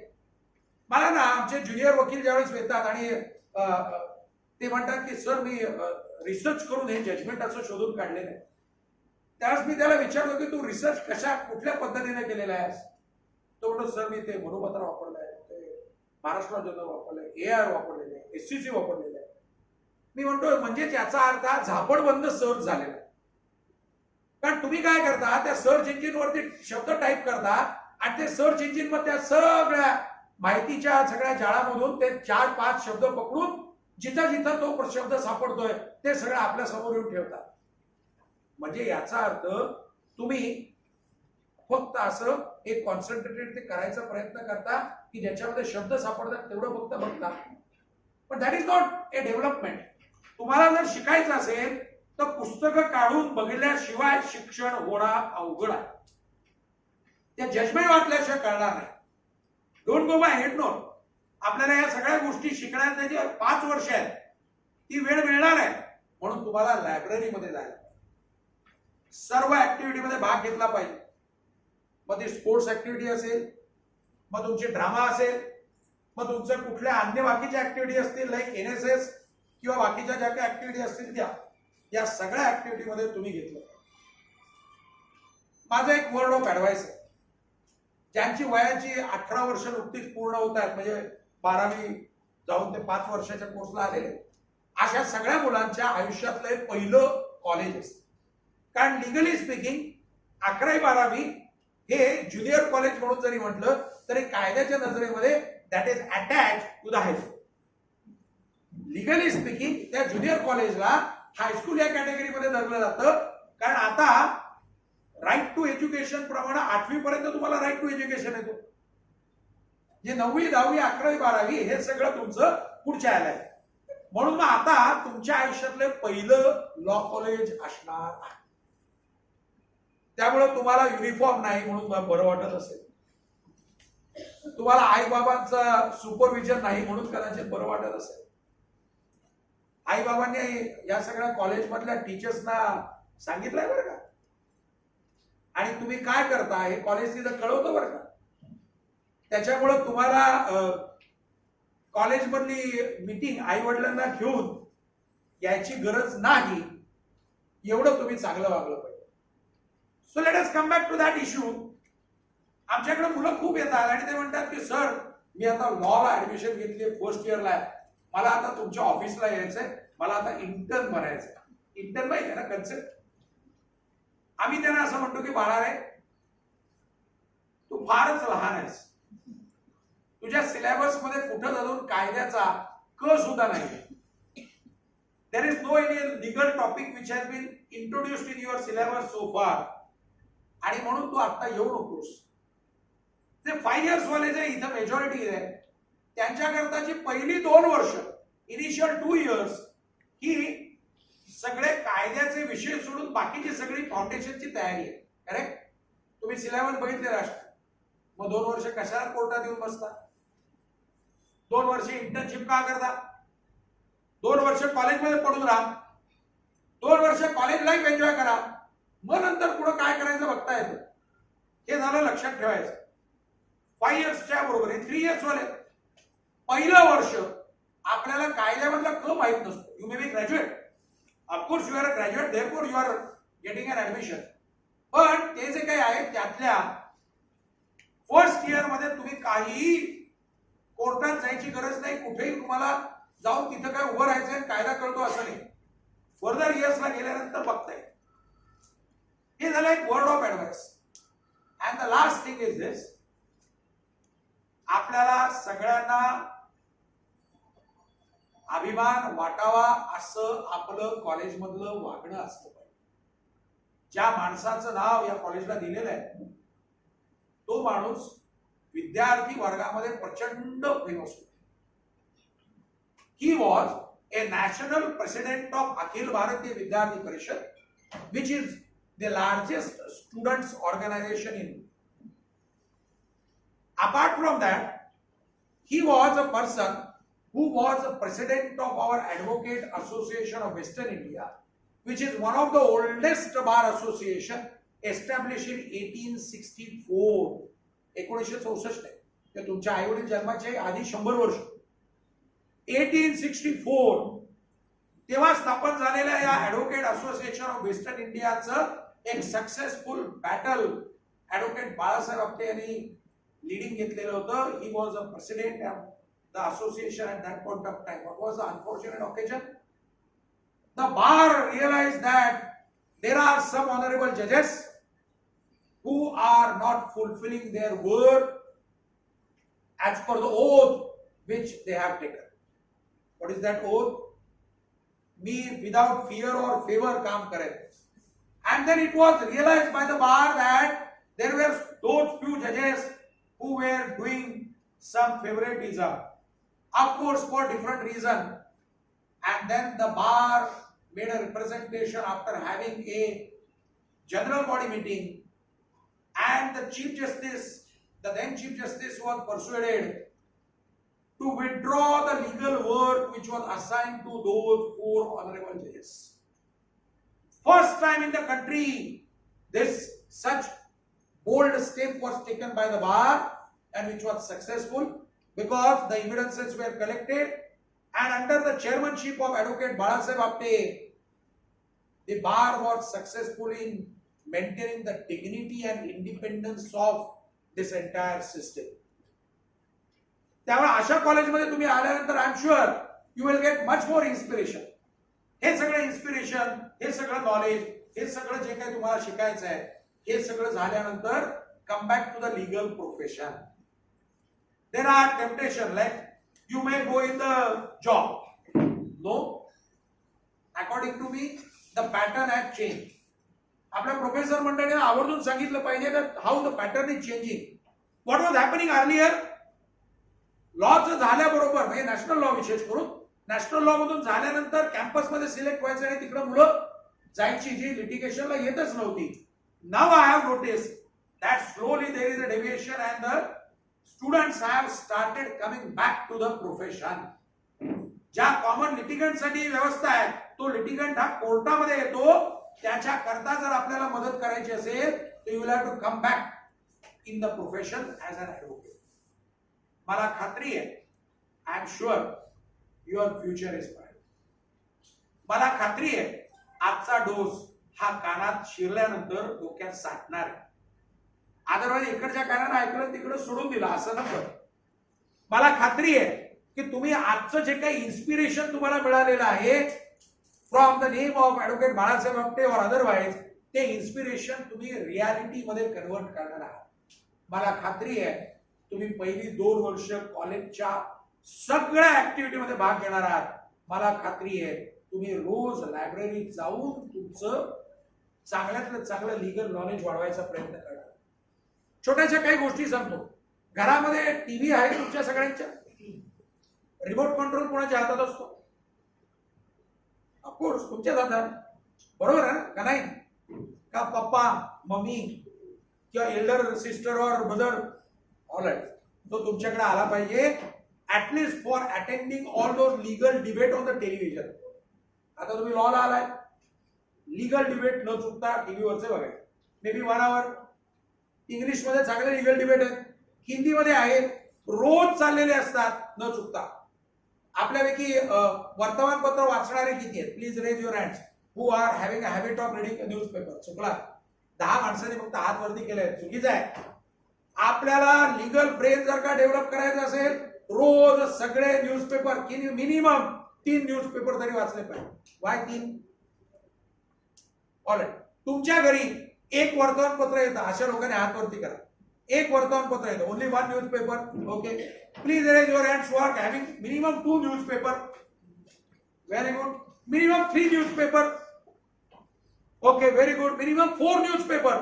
मला ना आमचे ज्युनियर वकील ज्यावेळेस येतात आणि ते म्हणतात की सर मी रिसर्च करून हे जजमेंट असं शोधून काढलेलं आहे, त्यावेळेस मी त्याला विचारतो की तू रिसर्च कुठल्या पद्धतीने केलेला आहेस. तो म्हणतो सर मी ते मनोपत्र वापरलं आहे, ते महाराष्ट्र जर्नल वापरलंय, AR वापरलेलं आहे, SCC वापरलेलं आहे. मी म्हणतो म्हणजे याचा अर्थ हा झापडबंद सर्च झालेला आहे. कारण तुम्ही काय करता, त्या सर्च इंजिन वरती शब्द टाईप करता आणि ते सर्च इंजिन मध्ये त्या सगळ्या माहितीच्या सगळ्या जाळामधून ते 4-5 शब्द पकडून जिथं जिथं तो शब्द सापडतोय ते सगळं आपल्या समोर येऊन ठेवतात. म्हणजे याचा अर्थ तुम्ही फक्त असं एक कॉन्सन्ट्रेटेड ते करायचा प्रयत्न करता की ज्याच्यामध्ये शब्द सापडतात तेवढं फक्त बघता. पण that is not a development. तुम्हाला जर शिकायचं असेल तर पुस्तकं काढून बघितल्याशिवाय शिक्षण होणं अवघड आहे. त्या जजमेंट वाचल्याशिवाय कळणार नाही. Don't go bye head note. आपल्याला या सगळ्या गोष्टी शिकण्याचे जे 5 वर्ष आहेत ती वेळ मिळणार आहे, म्हणून तुम्हाला लायब्ररीमध्ये जायला, सर्व ऍक्टिव्हिटीमध्ये भाग घेतला पाहिजे. मग ती स्पोर्ट्स ऍक्टिव्हिटी असेल, मग तुमची ड्रामा असेल, मग तुमच्या कुठल्या अन्य बाकीच्या ऍक्टिव्हिटी असतील लाईक NSS किंवा बाकीच्या ज्या काही ऍक्टिव्हिटी असतील या सगळ्या ऍक्टिव्हिटीमध्ये तुम्ही घेतलं. माझा एक वर्ड ऑफ ऍडवाइस आहे. ज्यांची वयाची 18 वर्ष नुकतीच पूर्ण होत आहेत, म्हणजे 12वी जाऊन ते 5 वर्षाच्या कोर्सला आलेले, अशा सगळ्या मुलांच्या आयुष्यातलं हे पहिलं कॉलेज असतं. कारण लिगली स्पीकिंग 11वी-12वी हे ज्युनियर कॉलेज म्हणून जरी म्हटलं तरी कायद्याच्या नजरेमध्ये that is attach to the high school. Legally speaking त्या ज्युनियर कॉलेजला हायस्कूल या कॅटेगरीमध्ये धरलं जातं. कारण आता राईट टू एज्युकेशन प्रमाणे 8वी पर्यंत तुम्हाला राईट टू एज्युकेशन येतो. जे 9वी, 10वी, 11वी, 12वी हे सगळं तुमचं पुढच्या आलं आहे. म्हणून मग आता तुमच्या आयुष्यातलं पहिलं लॉ कॉलेज असणार आहे. त्यामुळे तुम्हाला युनिफॉर्म नाही म्हणून बरं वाटत असेल, तुम्हाला आई बाबांचा सुपरविजन नाही म्हणून कदाचित बरं वाटत असेल. आई बाबांनी या सगळ्या कॉलेज मधल्या टीचर्सना सांगितलंय बरं का, आणि तुम्ही काय करता हे कॉलेज तिथं कळवतं बरं का. त्याच्यामुळे तुम्हाला कॉलेज मधली मीटिंग आई वडिलांना घेऊन यायची गरज नाही, एवढं तुम्ही चांगलं वागलं पाहिजे. So let us come back to that issue. आमच्याकडे मुलं खूप येतात आणि ते म्हणतात की सर मी आता लॉला ऍडमिशन घेतली, फर्स्ट इयरला आहे, मला आता तुमच्या ऑफिसला यायचंय, मला आता इंटर्न बनायचंय. इंटर्न माहिती आहे ना कन्सेप्ट. आम्ही त्यांना असं म्हणतो की बाळा रे तू फारच लहान आहेस, तुझ्या सिलेबस मध्ये कुठं अजून कायद्याचा क सुद्धा नाही. There is no any legal topic which has been introduced in your syllabus so far, आणि म्हणून तू आता येऊ नकोस. जे 5 इयर्स वाले जे इथं मेजॉरिटी आहे त्यांच्याकरताची पहिली 2 वर्ष, इनिशियल 2 इयर्स ही सगळे कायद्याचे विषय सोडून बाकीची सगळी फाउंडेशनची तयारी आहे. करेक्ट. तुम्ही सिलेबस बघितलेला असता, मग 2 वर्ष कशाला कोर्टात येऊन बसता, 2 वर्ष इंटर्नशिप का करता, 2 वर्ष कॉलेजमध्ये पडून राहा, 2 वर्ष कॉलेज लाईफ एन्जॉय करा, मग नंतर पुढे काय करायचं बघता येतं. हे झालं लक्षात ठेवायचं. 5 इयर्सच्या बरोबर 3 इयर्स वाले पहिलं वर्ष आपल्याला कायद्यामधला क माहित नसतो. You may be graduate, of course you are a graduate, therefore you are getting an admission. पण ते जे काही आहे त्यातल्या फर्स्ट इयर मध्ये तुम्ही काहीही कोर्टात जायची गरज नाही, कुठेही तुम्हाला जाऊन तिथं काय उभं राहायचं कायदा कळतो असं नाही. फर्दर इयर्सला गेल्यानंतर बघताय. हे झालं एक word of advice. And the last thing is this, आपल्याला सगळ्यांना अभिमान वाटावा असं आपलं कॉलेजमधलं वागणं असलं पाहिजे. ज्या माणसाचं नाव या कॉलेजला दिलेलं आहे तो माणूस विद्यार्थी वर्गामध्ये प्रचंड फेमस होता. He was a national president of Akhil Bharatiya Vidyarthi Parishad, which is the largest students organisation in. Apart from that, he was a person who was a president of our Advocate Association of Western India, which is one of the oldest bar association established in 1864. 1964 आहे. तुमच्या आई वडील जन्माचे आधी 100 वर्ष. 1864 तेव्हा स्थापन झालेल्या या advocate association of western इंडियाचं एक successful battle advocate Balasaheb Apte यांनी लीडिंग घेतलेलं होतं. He was a president of the association at that point of time. What was the unfortunate occasion? The bar realized that there are some honorable judges who are not fulfilling their word as per the oath which they have taken. What is that oath? Me without fear or favor काम करें. And then it was realized by the bar that there were those few judges who were doing some favoritism, of course for different reason. And then the bar made a representation after having a general body meeting, and the Chief Justice, the then Chief Justice, was persuaded to withdraw the legal work which was assigned to those 4 honorable judges. First time in the country, this such bold step was taken by the bar, and which was successful because the evidences were collected, and under the chairmanship of Advocate Balasaheb Apte, the bar was successful in maintaining the dignity and independence of this entire system. त्यामुळे अशा कॉलेजमध्ये तुम्ही आल्यानंतर I am sure you will get much more inspiration. हे सगळं inspiration, हे सगळं knowledge, हे सगळं जे काही तुम्हाला शिकायचं आहे, हे सगळं झाल्यानंतर come back to the legal profession. There are temptation like you may go in the job. No, according to me the pattern has change. आपल्या प्रोफेसर मंडळीने आवर्जून सांगितलं पाहिजे that how the pattern is changing. What was happening earlier, लॉचं झाल्याबरोबर म्हणजे national law विशेष करून नॅशनल लॉ मधून झाल्यानंतर कॅम्पसमध्ये सिलेक्ट व्हायचं आणि तिकडे मुलं जायची जी लिटिगेशनला येतच नव्हती. Now I have notice that slowly there is a deviation and the students have started coming back to the profession. ज्या कॉमन लिटिगंटसाठी व्यवस्था आहे तो लिटिगंट हा कोर्टामध्ये येतो. त्याच्या करता जर आपल्याला मदत करायची असेल तर you will have to come back in the profession as an advocate. मला खात्री आहे, I am sure your future is bright. मला खात्री आहे आजचा डोस हा कानात शिरल्यानंतर डोक्यात साठणार आहे. अदरवाईज इकडच्या कानाला ऐकलं तिकडे सोडून दिलं असं नको. मला खात्री आहे की तुम्ही आजचं जे काही इन्स्पिरेशन तुम्हाला मिळालेलं आहे from the name of advocate Balasaheb Apte और अदरवाईज, ते इन्स्पिरेशन तुम्ही रियालिटी मध्ये कन्वर्ट करणार आहात. मला खात्री आहे तुम्ही पहिली 2 वर्ष कॉलेजच्या सगळ्या ऍक्टिव्हिटीमध्ये भाग घेणार आहात. मला खात्री आहे तुम्ही रोज लायब्ररीत जाऊन तुमचं चांगल्यातलं चांगलं लीगल नॉलेज वाढवायचा प्रयत्न करणार. छोट्याशा काही गोष्टी सांगतो. घरामध्ये टीव्ही आहे तुमच्या सगळ्यांच्या, रिमोट कंट्रोल कोणाच्या हातात असतो? ऑफकोर्स तुमच्याच हातात, बरोबर आहे का नाही? का पप्पा, मम्मी किंवा एल्डर सिस्टर और ब्रदर, ऑल राईट, तो तुमच्याकडे आला पाहिजे at least for attending all those legal debate on the television. आता तुम्ही लॉला आलाय, लीगल डिबेट न चुकता टीव्हीवरचे बघायचे. मे बी 1 आवर. इंग्लिशमध्ये चांगले लीगल डिबेट आहेत, हिंदीमध्ये आहेत, रोज चाललेले असतात न चुकता. आपल्यापैकी वर्तमानपत्र वाचणारे किती आहेत? Please raise your hands who are having a habit of reading a newspaper. चुकला, 10 माणसांनी फक्त हात वरती केलाय, चुकीचं आहे. आपल्याला लीगल ब्रेन जर का डेव्हलप करायचं असेल रोज सगळे न्यूजपेपर मिनिमम 3 न्यूजपेपर तरी वाचले पाहिजे. वाय 3? All right. तुमच्या घरी एक वर्तमानपत्र येतं, अशा लोकांनी हात वरती करा. एक वर्तमानपत्र येतं, only 1 newspaper. Okay, please raise your hands who are having minimum 2 newspaper. Very good. Minimum 3 newspaper. Okay, very good. Minimum 4 newspaper.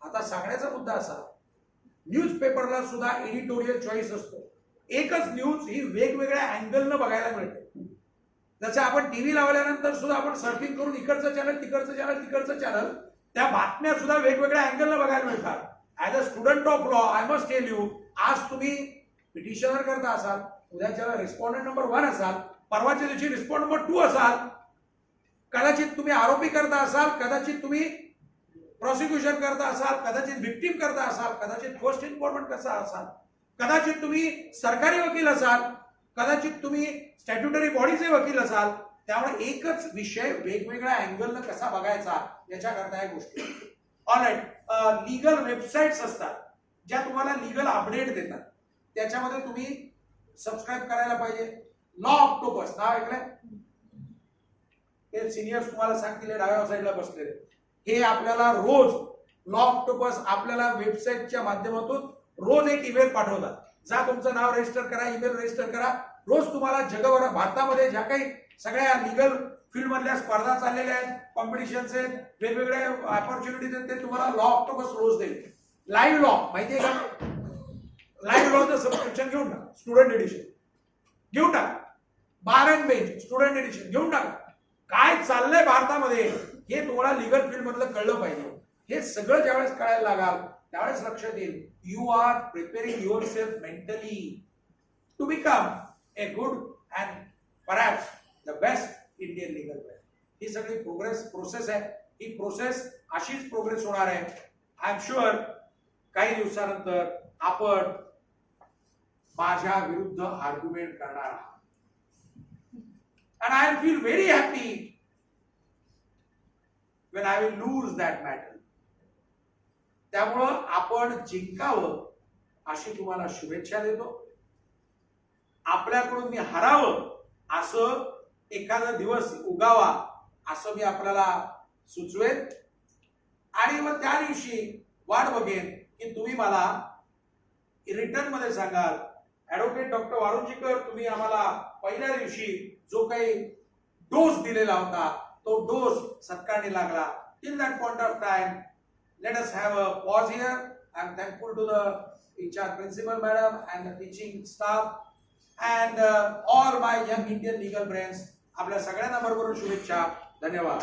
आता सांगण्याचा मुद्दा असा, न्यूजपेपरला सुद्धा एडिटोरियल चॉईस असतो. एकच न्यूज ही वेगवेगळ्या अँगलनं बघायला मिळते. जसं आपण टीव्ही लावल्यानंतर सुद्धा आपण सर्फिंग करून इकडचं चॅनल, तिकडचं चॅनल, तिकडचं चॅनल, त्या बातम्या सुद्धा वेगवेगळ्या अँगलनं बघायला मिळतात. As a student of law I must tell you, आज तुम्ही पिटिशनर करता असाल, उद्याच्या रिस्पॉन्डंट नंबर 1 असाल, परवाच्या दिवशी रिस्पॉन्ड नंबर 2 असाल, कदाचित तुम्ही आरोपी करता असाल, कदाचित तुम्ही प्रॉसिक्युशन करता असाल, कदाचित विक्टीम करता असाल, कदाचित फर्स्ट इन्फॉर्मंट कसा असाल, कदाचित तुम्ही सरकारी वकील असाल, कदाचित तुम्ही स्टॅट्युटरी बॉडीचे वकील असाल. त्यामुळे एकच विषय वेगवेगळ्या अँगलनं कसा बघायचा याच्याकरता या गोष्टी. ऑलराईट, लीगल वेबसाईट्स असतात ज्या तुम्हाला लीगल अपडेट देतात, त्याच्यामध्ये तुम्ही सबस्क्राईब करायला पाहिजे. लॉ ऑक्टोपस नाव ऐकलंय? हे सिनियर्स तुम्हाला सांगतील, डाव्या साईडला बसलेले. हे आपल्याला रोज लॉ ऑक्टोपस आपल्याला वेबसाईटच्या माध्यमातून रोज एक ईमेल पाठवतात. जा तुमचं नाव रजिस्टर करा, ईमेल रजिस्टर करा. रोज तुम्हाला जगभरात भारतामध्ये ज्या काही सगळ्या लीगल फील्ड मधल्या स्पर्धा चाललेल्या आहेत, कॉम्पिटिशन्स आहेत, वेगवेगळे ऑपॉर्च्युनिटीज आहेत, ते तुम्हाला लॉ ऑक्टोपस रोज देईल. लाईव्ह लॉ माहितीये का? लाईव्ह लॉचं सबस्क्रिप्शन घेऊन टाका, स्टुडंट एडिशन घेऊन टाका. Bar and bench student edition घेऊन टाका. काय चाललंय भारतामध्ये हे तुम्हाला लीगल फील्ड मधलं कळलं पाहिजे. हे सगळं ज्यावेळेस कळायला लागाल त्यावेळेस लक्षात येईल you are preparing yourself mentally to become a good and perhaps the best Indian legal man. ही सगळी प्रोसेस आहे. ही प्रोसेस अशीच प्रोग्रेस होणार आहे. आय एम शुअर काही दिवसानंतर आपण माझ्या विरुद्ध आर्ग्युमेंट करणार आहात. And I will feel very happy when I will lose that battle. त्यामुळं आपण जिंकावं अशी तुम्हाला शुभेच्छा देतो. आपल्याकडून मी हरावं असं एखादा दिवस उगावा असं मी आपल्याला सुचवेन. आणि मग त्या दिवशी वाट बघेन की तुम्ही मला रिटर्न मध्ये सांगाल, ऍडव्होकेट डॉक्टर वारुंजीकर, तुम्ही आम्हाला पहिल्या दिवशी जो काही डोस दिलेला होता तो डोस सत्कारणी लागला. Till that point of time let us have a pause here. I am thankful to the HR principal madam and the teaching staff and all my young Indian legal friends. आपल्या सगळ्यांना भरभरून शुभेच्छा. धन्यवाद.